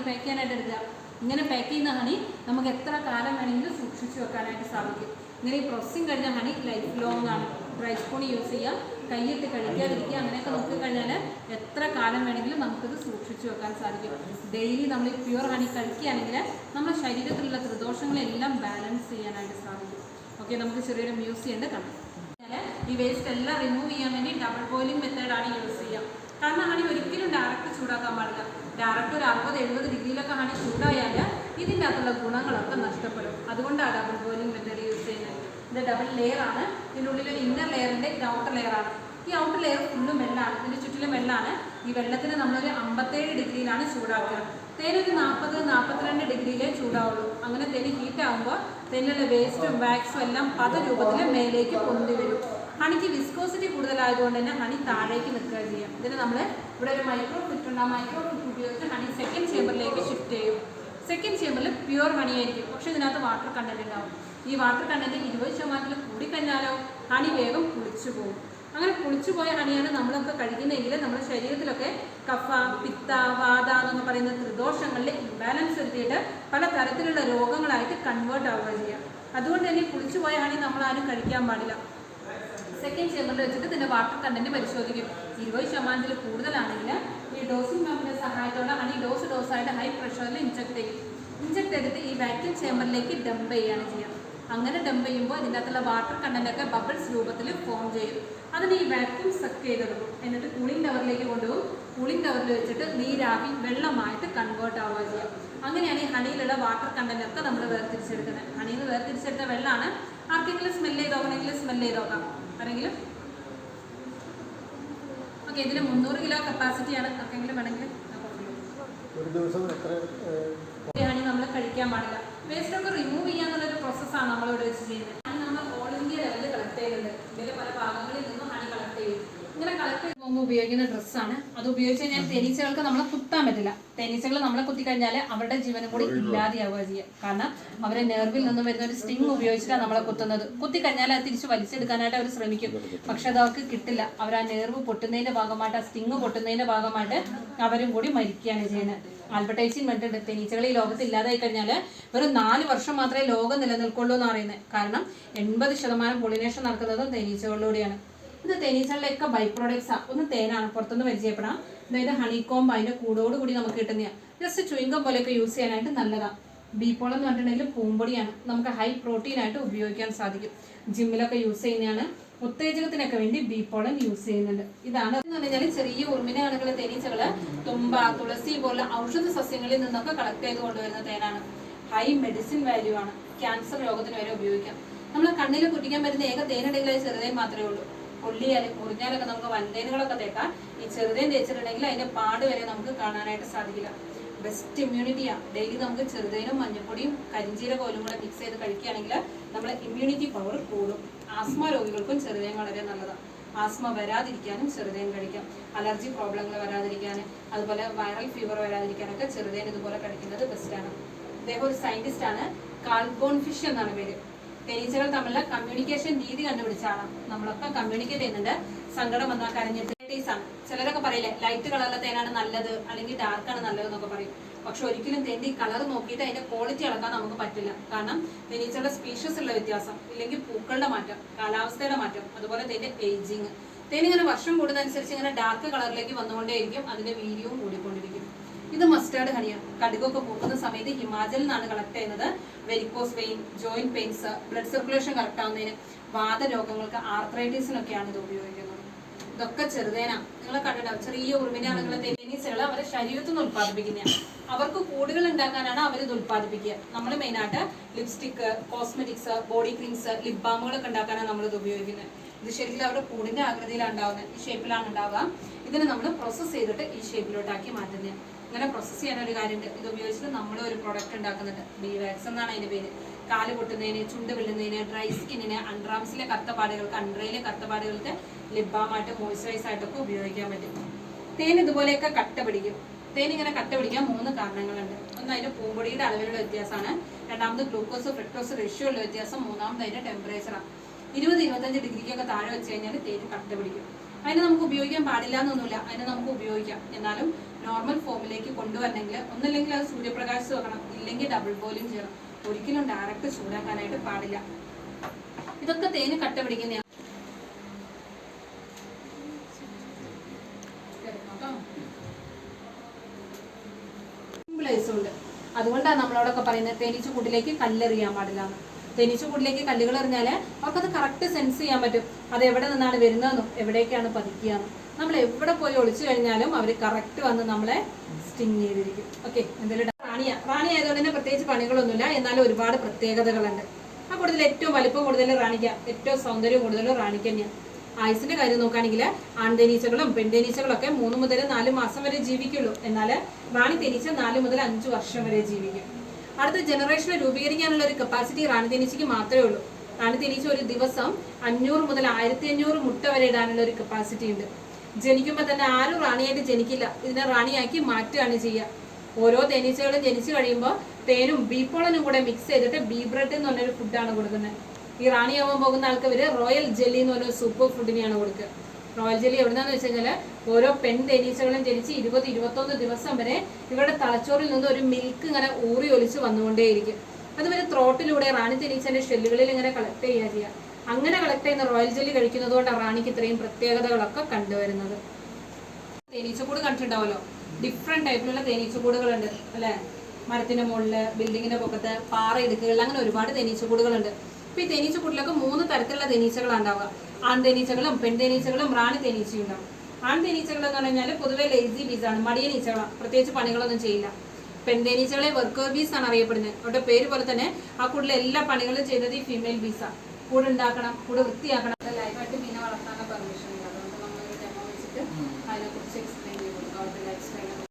Pack ചെയ്യാനായിട്ട് എടുക്കുക. ഇങ്ങനെ പാക്ക് ചെയ്യുന്ന ഹണി നമുക്ക് എത്ര കാലം വേണമെങ്കിലും സൂക്ഷിച്ച് വെക്കാനായിട്ട് സാധിക്കും. ഇങ്ങനെ ഈ പ്രോസസ്സിങ് കഴിഞ്ഞ ഹണി ലൈഫ് ലോങ് ആണ്. ഡ്രൈ സ്പൂൺ യൂസ് ചെയ്യുക, കൈയിട്ട് കഴിക്കാതിരിക്കുക, അങ്ങനെയൊക്കെ നോക്കിക്കഴിഞ്ഞാൽ എത്ര കാലം വേണമെങ്കിലും നമുക്കിത് സൂക്ഷിച്ച് വെക്കാൻ സാധിക്കും. ഡെയിലി നമ്മൾ ഈ പ്യുവർ ഹണി കഴിക്കുകയാണെങ്കിൽ നമ്മുടെ ശരീരത്തിലുള്ള ത്രിദോഷങ്ങളെല്ലാം ബാലൻസ് ചെയ്യാനായിട്ട് സാധിക്കും. ഓക്കെ, നമുക്ക് ചെറിയൊരു മ്യൂസിയം ഉണ്ട് കാണാം. ഈ വേസ്റ്റ് എല്ലാം റിമൂവ് ചെയ്യാൻ വേണ്ടി ഡബിൾ ബോയിലിംഗ് മെത്തേഡാണ് യൂസ് ചെയ്യുക. കാരണം ഹണി ഒരിക്കലും ഡയറക്റ്റ് ചൂടാക്കാൻ പാടില്ല. ഡയറക്റ്റ് ഒരു 60-70 ഡിഗ്രിയിലൊക്കെ ഹണി ചൂടായാൽ ഇതിൻ്റെ അകത്തുള്ള ഗുണങ്ങളൊക്കെ നഷ്ടപ്പെടും. അതുകൊണ്ടാണ് ഡബിൾ ബോയിലിംഗ് മെത്തേഡ് യൂസ് ചെയ്യുന്നത്. ഇത് ഡബിൾ ലെയർ ആണ്. ഇതിനുള്ളിൽ ഒരു ഇന്നർ ലെയറിൻ്റെ ഇത് ഔട്ടർ ലെയറാണ്. ഈ ഔട്ടർ ലെയർ ഫുള്ളും വെള്ളമാണ്. ഇതിൻ്റെ ചുറ്റിലും വെള്ളമാണ്. ഈ വെള്ളത്തിന് നമ്മളൊരു 57 ഡിഗ്രിയിലാണ് ചൂടാക്കുക. തേനൊരു 40-42 ഡിഗ്രിയിലേ ചൂടാവുള്ളൂ. അങ്ങനെ തേന് ഹീറ്റ് ആകുമ്പോൾ തേനിലുള്ള വേസ്റ്റും വാക്സും എല്ലാം പദരൂപത്തിൽ മേലേക്ക് പൊന്തി വരും. ഹണിക്ക് വിസ്കോസിറ്റി കൂടുതലായതുകൊണ്ട് തന്നെ ഹണി താഴേക്ക് നിൽക്കുക ചെയ്യാം. ഇതിന് നമ്മൾ ഇവിടെ ഒരു മൈക്രോ ഫിറ്റ് ഉണ്ട്. ആ മൈക്രോ ഫിറ്റ് ഉപയോഗിച്ച് ഹണി സെക്കൻഡ് ചേമ്പറിലേക്ക് ഷിഫ്റ്റ് ചെയ്യും. സെക്കൻഡ് ചേമ്പറിൽ പ്യുവർ ഹണി ആയിരിക്കും, പക്ഷേ ഇതിനകത്ത് വാട്ടർ കണ്ടന്റ് ഉണ്ടാവും. ഈ വാട്ടർ കണ്ടന്റ് 20% കൂടിക്കഴിഞ്ഞാലോ ഹണി വേഗം പുളിച്ചു പോകും. അങ്ങനെ പുളിച്ചു പോയ ഹണിയാണ് നമ്മളൊക്കെ കഴിക്കുന്നതെങ്കിൽ നമ്മുടെ ശരീരത്തിലൊക്കെ കഫ, പിത്ത, വാത എന്നൊക്കെ പറയുന്ന ത്രിദോഷങ്ങളിൽ ഇംബാലൻസ് വരുത്തിയിട്ട് പല തരത്തിലുള്ള രോഗങ്ങളായിട്ട് കൺവേർട്ട് ആവുക ചെയ്യാം. അതുകൊണ്ട് തന്നെ പുളിച്ചു പോയ ഹണി നമ്മളാരും കഴിക്കാൻ പാടില്ല. സെക്കൻഡ് ചേമ്പറിൽ വെച്ചിട്ട് ഇതിൻ്റെ വാട്ടർ കണ്ടന്റ് പരിശോധിക്കും. 20% കൂടുതലാണെങ്കിൽ ഈ ഡോസിംഗ് പമ്പിൻ്റെ സഹായത്തോടെ ഹണി ഡോസായിട്ട് ഹൈ പ്രഷറിൽ ഇഞ്ചക്ട് ചെയ്യും. ഇഞ്ചക്ട് ചെയ്തിട്ട് ഈ വാക്യൂം ചേമ്പറിലേക്ക് ഡംപ് ചെയ്യുകയാണ് ചെയ്യുക. അങ്ങനെ ഡംപ് ചെയ്യുമ്പോൾ ഇതിൻ്റെ അകത്തുള്ള വാട്ടർ കണ്ടൻ്റൊക്കെ ബബിൾസ് രൂപത്തിൽ ഫോം ചെയ്യും. അതിന് ഈ വാക്യൂം സക്ക് ചെയ്തെടുക്കും. എന്നിട്ട് കൂളിംഗ് ടവറിലേക്ക് കൊണ്ടുപോകും. കൂളിംഗ് ടവറിൽ വെച്ചിട്ട് നീരാവി വെള്ളമായിട്ട് കൺവേർട്ട് ആവുക ചെയ്യാം. അങ്ങനെയാണ് ഈ ഹണിയിലുള്ള വാട്ടർ കണ്ടൻ്റൊക്കെ നമ്മൾ വേർതിരിച്ചെടുക്കുന്നത്. ഹണിയിൽ നിന്ന് വേർതിരിച്ചെടുത്ത വെള്ളമാണ്. ആർക്കെങ്കിലും സ്മെല്ല് ചെയ്ത് നോക്കണമെങ്കിൽ സ്മെല്ല് ചെയ്ത് നോക്കാം. ആരെങ്കിലും? ഓക്കെ, ഇതിന് 300 കിലോ കപ്പാസിറ്റിയാണ്. ആർക്കെങ്കിലും വേണമെങ്കിൽ ഹണി നമ്മൾ കഴിക്കാൻ പാടില്ല. വേസ്റ്റൊക്കെ റിമൂവ് ചെയ്യാന്നുള്ളൊരു പ്രോസസ്സാണ് നമ്മളിവിടെ വെച്ച് ചെയ്യുന്നത്. ഹണി നമ്മൾ ഓൾ ഇന്ത്യ ലെവലിൽ കളക്ട് ചെയ്യുന്നുണ്ട്. ഇതിൽ പല ഭാഗങ്ങളിൽ നിന്നും ഹണി കളക്ട് ചെയ്യും. ഇങ്ങനെ കളക്ട് ചെയ്യുമ്പോൾ ഉപയോഗിക്കുന്ന ഡ്രസ്സാണ്. അത് ഉപയോഗിച്ച് കഴിഞ്ഞാൽ തേനീച്ചകൾക്ക് നമ്മളെ കുത്താൻ പറ്റില്ല. തേനീച്ചകൾ നമ്മളെ കുത്തിക്കഴിഞ്ഞാൽ അവരുടെ ജീവനും കൂടി ഇല്ലാതെയാവുക ചെയ്യുക. കാരണം അവരെ നെർവിൽ നിന്ന് വരുന്ന ഒരു സ്റ്റിങ് ഉപയോഗിച്ചിട്ടാണ് നമ്മളെ കുത്തുന്നത്. കുത്തിക്കഴിഞ്ഞാൽ അത് തിരിച്ച് വലിച്ചെടുക്കാനായിട്ട് അവർ ശ്രമിക്കും. പക്ഷെ അത് അവർക്ക് കിട്ടില്ല. അവർ ആ നെർവ് പൊട്ടുന്നതിൻ്റെ ഭാഗമായിട്ട്, ആ സ്റ്റിങ് പൊട്ടുന്നതിൻ്റെ ഭാഗമായിട്ട് അവരും കൂടി മരിക്കുകയാണ് ചെയ്യുന്നത്. ആൽബർട്ട് ഐൻസ്റ്റീൻ പറഞ്ഞിട്ടുണ്ട്, തേനീച്ചകൾ ഈ ലോകത്ത് ഇല്ലാതായി കഴിഞ്ഞാൽ വെറും 4 വർഷം മാത്രമേ ലോകം നിലനിൽക്കുള്ളൂ എന്ന് പറയുന്നത്. കാരണം 80% പൊളിനേഷൻ നടക്കുന്നത് തേനീച്ചകളിലൂടെയാണ്. ഇത് തേനീച്ചകളുടെയൊക്കെ ബൈ പ്രോഡക്ട്സാണ്. ഒന്ന് തേനാണ്, പുറത്തുനിന്ന് പരിചയപ്പെടാം. അതായത് ഹണിക്കോംബ് അതിൻ്റെ കൂടോടുകൂടി നമുക്ക് കിട്ടുന്നതാണ്. ജസ്റ്റ് ചുയിങ്കം പോലെയൊക്കെ യൂസ് ചെയ്യാനായിട്ട് നല്ലതാണ്. ബീപ്പോൾ എന്ന് പറഞ്ഞിട്ടുണ്ടെങ്കിൽ പൂമ്പൊടിയാണ്. നമുക്ക് ഹൈ പ്രോട്ടീനായിട്ട് ഉപയോഗിക്കാൻ സാധിക്കും. ജിമ്മിലൊക്കെ യൂസ് ചെയ്യുന്നതാണ്. ഉത്തേജകത്തിനൊക്കെ വേണ്ടി ബീപ്പോളൻ യൂസ് ചെയ്യുന്നുണ്ട്. ഇതാണ് എന്ന് പറഞ്ഞാൽ ചെറിയ ഉറുമിന കണക്കുള്ള തേനീച്ചകൾ തുമ്പ, തുളസി പോലുള്ള ഔഷധ സസ്യങ്ങളിൽ നിന്നൊക്കെ കളക്ട് ചെയ്ത് കൊണ്ടുവരുന്ന തേനാണ്. ഹൈ മെഡിസിൻ വാല്യൂ ആണ്. ക്യാൻസർ രോഗത്തിന് വരെ ഉപയോഗിക്കാം. നമ്മൾ കണ്ണിൽ കുറ്റിക്കാൻ പറ്റുന്ന ഏക തേനുണ്ടെങ്കിൽ അത് ചെറുതേൻ മാത്രമേ ഉള്ളൂ. പൊള്ളിയാലും മുറിഞ്ഞാലൊക്കെ നമുക്ക് വൻതേനുകളൊക്കെ തേക്കാം. ഈ ചെറുതേൻ തേച്ചിട്ടുണ്ടെങ്കിൽ അതിൻ്റെ പാട് വരെ നമുക്ക് കാണാനായിട്ട് സാധിക്കില്ല. ബെസ്റ്റ് ഇമ്മ്യൂണിറ്റിയാണ്. ഡെയിലി നമുക്ക് ചെറുതേനും മഞ്ഞപ്പൊടിയും കരിഞ്ചീരകോലും കൂടെ മിക്സ് ചെയ്ത് കഴിക്കുകയാണെങ്കിൽ നമ്മുടെ ഇമ്മ്യൂണിറ്റി പവർ കൂടും. ആസ്മ രോഗികൾക്കും ചെറുതേൻ വളരെ നല്ലതാണ്. ആസ്മ വരാതിരിക്കാനും ചെറുതേൻ കഴിക്കാം. അലർജി പ്രോബ്ലങ്ങൾ വരാതിരിക്കാൻ, അതുപോലെ വൈറൽ ഫീവർ വരാതിരിക്കാനൊക്കെ ചെറുതേൻ ഇതുപോലെ കഴിക്കുന്നത് ബെസ്റ്റാണ്. അദ്ദേഹം ഒരു സയന്റിസ്റ്റാണ്. കാൾബോൺ ഫിഷ് എന്നാണ് പേര്. തേനീച്ചകൾ തമ്മിലുള്ള കമ്മ്യൂണിക്കേഷൻ രീതി കണ്ടുപിടിച്ച ആളാണ്. നമ്മളൊക്കെ കമ്മ്യൂണിക്കേറ്റ് ചെയ്യുന്നുണ്ട്. സങ്കടം വന്നാൽ കരഞ്ഞിട്ട് ആണ്. ചിലരൊക്കെ പറയില്ലേ ലൈറ്റ് കളറിലെ തേനാണ് നല്ലത്, അല്ലെങ്കിൽ ഡാർക്കാണ് നല്ലത് എന്നൊക്കെ പറയും. പക്ഷെ ഒരിക്കലും തേൻ്റെ ഈ കളർ നോക്കിയിട്ട് അതിന്റെ ക്വാളിറ്റി അളക്കാൻ നമുക്ക് പറ്റില്ല. കാരണം തേനീച്ചയുടെ സ്പീഷീസ് ഉള്ള വ്യത്യാസം, ഇല്ലെങ്കിൽ പൂക്കളുടെ മാറ്റം, കാലാവസ്ഥയുടെ മാറ്റം, അതുപോലെ തേൻ്റെ ഏജിങ്. തേനിങ്ങനെ വർഷം കൂടുന്നതനുസരിച്ച് ഇങ്ങനെ ഡാർക്ക് കളറിലേക്ക് വന്നുകൊണ്ടേയിരിക്കും. അതിന്റെ വീര്യവും കൂടിക്കൊണ്ടിരിക്കും. ഇത് മസ്റ്റാർഡ് ഹണിയാണ്. കടുകൊക്കെ പൂക്കുന്ന സമയത്ത് ഹിമാചലിൽ നിന്നാണ് കളക്ട് ചെയ്യുന്നത്. Varicose vein, joint pains, blood circulation correct ആവുന്നതിന്, വാതരോഗങ്ങൾക്ക്, ആർത്രൈറ്റീസിനൊക്കെയാണ് ഇത് ഉപയോഗിക്കുന്നത്. ഇതൊക്കെ ചെറുതേനാണ്. നിങ്ങളെ കണ്ടിട്ടുണ്ടാവും. ചെറിയ ഉറുമിനാണുള്ള തേനീച്ചകൾ അവരെ ശരീരത്തിൽ നിന്ന് ഉത്പാദിപ്പിക്കുന്നതാണ്. അവർക്ക് കൂടുകൾ ഉണ്ടാക്കാനാണ് അവരിത് ഉത്പാദിപ്പിക്കുക. നമ്മൾ മെയിനായിട്ട് lipstick, cosmetics, body creams, lip ബാമുകളൊക്കെ ഉണ്ടാക്കാനാണ് നമ്മളിത് ഉപയോഗിക്കുന്നത്. ഇത് ശരിക്കും അവരുടെ കൂടിന്റെ ആകൃതിയിലാണ് ഉണ്ടാവുന്നത്. ഈ ഷേപ്പിലാണ് ഉണ്ടാവുക. ഇതിനെ നമ്മൾ പ്രോസസ്സ് ചെയ്തിട്ട് ഈ ഷേപ്പിലോട്ടാക്കി മാറ്റുന്നത്. ഇങ്ങനെ പ്രോസസ്സ് ചെയ്യാനൊരു കാര്യമുണ്ട്. ഇത് ഉപയോഗിച്ചിട്ട് നമ്മൾ ഒരു പ്രൊഡക്റ്റ് ഉണ്ടാക്കുന്നുണ്ട്. ബി വാക്സ് എന്നാണ് അതിന്റെ പേര്. കാല് പൊട്ടുന്നതിന്, ചുണ്ട് വിള്ളുന്നതിന്, ഡ്രൈ സ്കിന്നിന്, അൺഡ്രാംസിലെ കറുത്തപാടുകൾക്ക്, അൺഡ്രയിലെ കറുത്തപാടുകൾക്ക് ലിപ് ബാമായിട്ട്, മോയ്സ്ചറൈസ് ആയിട്ടൊക്കെ ഉപയോഗിക്കാൻ പറ്റും. തേൻ ഇതുപോലെയൊക്കെ കട്ട പിടിക്കും. തേൻ ഇങ്ങനെ കട്ട പിടിക്കാൻ 3 കാരണങ്ങളുണ്ട്. ഒന്ന് അതിന്റെ പൂമ്പൊടിയുടെ അളവിലുള്ള വ്യത്യാസമാണ്. രണ്ടാമത് ഗ്ലൂക്കോസ് ഫ്രക്ടോസ് റേഷ്യോ ഉള്ള വ്യത്യാസം. മൂന്നാമത് അതിന്റെ ടെമ്പറേച്ചറാണ്. 20-25 ഡിഗ്രിക്കൊക്കെ താഴെ വെച്ച് കഴിഞ്ഞാൽ തേൻ കട്ട പിടിക്കും. അതിന് നമുക്ക് ഉപയോഗിക്കാൻ പാടില്ല എന്നൊന്നുമില്ല. അതിന് നമുക്ക് ഉപയോഗിക്കാം. എന്നാലും നോർമൽ ഫോമിലേക്ക് കൊണ്ടുവരണമെങ്കിൽ ഒന്നില്ലെങ്കിൽ അത് സൂര്യപ്രകാശം വെക്കണം, ഇല്ലെങ്കിൽ ഡബിൾ ബോയിലിംഗ് ചെയ്യണം. ഒരിക്കലും ഡയറക്റ്റ് ചൂടാക്കാനായിട്ട് പാടില്ല. ഇതൊക്കെ തേന് കട്ട പിടിക്കുന്നതാണ്. ഉണ്ട്. അതുകൊണ്ടാണ് നമ്മളോടൊക്കെ പറയുന്നത് തേനീച്ചക്കൂട്ടിലേക്ക് കല്ലെറിയാൻ പാടില്ല എന്ന്. തേനീച്ചക്കൂട്ടിലേക്ക് കല്ലുകൾ എറിഞ്ഞാൽ അവർക്കത് കറക്റ്റ് സെൻസ് ചെയ്യാൻ പറ്റും. അത് എവിടെ നിന്നാണ് വരുന്നതെന്നും എവിടേക്കാണ് പതിക്കുകയെന്നും. നമ്മൾ എവിടെ പോയി ഒളിച്ചു കഴിഞ്ഞാലും അവർ കറക്റ്റ് വന്ന് നമ്മളെ സ്റ്റിങ് ചെയ്തിരിക്കും. ഓക്കെ, എന്തെങ്കിലും റാണി ആയതുകൊണ്ട് തന്നെ പ്രത്യേകിച്ച് പണികളൊന്നുമില്ല, എന്നാലും ഒരുപാട് പ്രത്യേകതകളുണ്ട്. ആ കൂടുതൽ ഏറ്റവും വലിപ്പം കൂടുതൽ റാണിക്ക, ഏറ്റവും സൗന്ദര്യം കൂടുതലും റാണിക്ക് തന്നെയാണ്. ആയുസിന്റെ കാര്യം നോക്കുകയാണെങ്കിൽ ആൺതേനീച്ചകളും പെൺതേനീച്ചകളൊക്കെ 3 മുതൽ 4 മാസം വരെ ജീവിക്കുള്ളൂ. എന്നാൽ റാണി തേനീച്ച 4 മുതൽ 5 വർഷം വരെ ജീവിക്കും. അടുത്ത ജനറേഷനെ രൂപീകരിക്കാനുള്ള ഒരു കപ്പാസിറ്റി റാണി തേനീച്ചയ്ക്ക് മാത്രമേ ഉള്ളൂ. റാണി തേനീച്ച ഒരു ദിവസം 500 മുതൽ 1500 മുട്ട വരെ ഇടാനുള്ള ഒരു കപ്പാസിറ്റി ഉണ്ട്. ജനിക്കുമ്പോൾ തന്നെ ആരും റാണിയായിട്ട് ജനിക്കില്ല, ഇതിനെ റാണിയാക്കി മാറ്റുകയാണ് ചെയ്യുക. ഓരോ തേനീച്ചകളും ജനിച്ചു കഴിയുമ്പോൾ തേനും ബീപ്പോളനും കൂടെ മിക്സ് ചെയ്തിട്ട് ബീ ബ്രെഡ് എന്ന് പറഞ്ഞൊരു ഫുഡാണ് കൊടുക്കുന്നത്. ഈ റാണിയാവാൻ പോകുന്ന ആൾക്ക് ഇവര് റോയൽ ജെല്ലി എന്ന് പറഞ്ഞൊരു സൂപ്പർ ഫുഡിനെയാണ് കൊടുക്കുക. റോയൽ ജെല്ലി എവിടുന്നാന്ന് വെച്ച് കഴിഞ്ഞാൽ ഓരോ പെൺ തേനീച്ചകളും ജനിച്ച് 20-21 ദിവസം വരെ ഇവരുടെ തലച്ചോറിൽ നിന്ന് ഒരു മിൽക്ക് ഇങ്ങനെ ഊറി ഒലിച്ച് വന്നുകൊണ്ടേയിരിക്കും. അതുവരെ ത്രോട്ടിലൂടെ റാണി തേനീച്ചന്റെ ഷെല്ലുകളിൽ ഇങ്ങനെ കളക്ട് ചെയ്യുക. അങ്ങനെ കളക്ട് ചെയ്യുന്ന റോയൽ ജെല്ലി കഴിക്കുന്നത് കൊണ്ടാണ് റാണിക്ക് ഇത്രയും പ്രത്യേകതകളൊക്കെ കണ്ടുവരുന്നത്. തേനീച്ചക്കൂട് കണ്ടിട്ടുണ്ടാവല്ലോ, ഡിഫറെന്റ് ടൈപ്പിലുള്ള തേനീച്ചക്കൂടുകളുണ്ട് അല്ലെ. മരത്തിന്റെ മുകളില്, ബിൽഡിങ്ങിന്റെ പൊക്കത്ത്, പാറ ഇടുക്കുകളിൽ, അങ്ങനെ ഒരുപാട് തേനീച്ചക്കൂടുകളുണ്ട്. ഇപ്പൊ ഈ തേനീച്ചക്കൂട്ടിലൊക്കെ 3 തരത്തിലുള്ള തേനീച്ചകളാണ് ഉണ്ടാവുക. ആൺതേനീച്ചകളും പെൺതേനീച്ചകളും റാണി തേനീച്ചയും ഉണ്ടാവും. ആൺതേനീച്ചകൾ എന്ന് പറഞ്ഞാൽ പൊതുവെ ലേസി ബീസ് ആണ്, മടിയനീച്ചകളാണ്, പ്രത്യേകിച്ച് പണികളൊന്നും ചെയ്യില്ല. പെൺതേനീച്ചകളെ വർക്കർ ബീസ് ആണ് അറിയപ്പെടുന്നത്. അവരുടെ പേര് പോലെ തന്നെ ആ കൂടിലെ എല്ലാ പണികളും ചെയ്യുന്നത് ഈ ഫീമെയിൽ ബീസാണ്. കൂട് ഉണ്ടാക്കണം, കൂട് വൃത്തിയാക്കണം. ലൈഫായിട്ട് പിന്നെ വളർത്താനുള്ള പെർമിഷൻ ഉണ്ട്. അതുകൊണ്ട് നമ്മളൊരു ഡെമോ വെച്ചിട്ട് അതിനെക്കുറിച്ച് എക്സ്പ്ലെയിൻ ചെയ്ത് കൊടുക്കും. അവരുടെ ലൈഫ് സ്റ്റൈൽ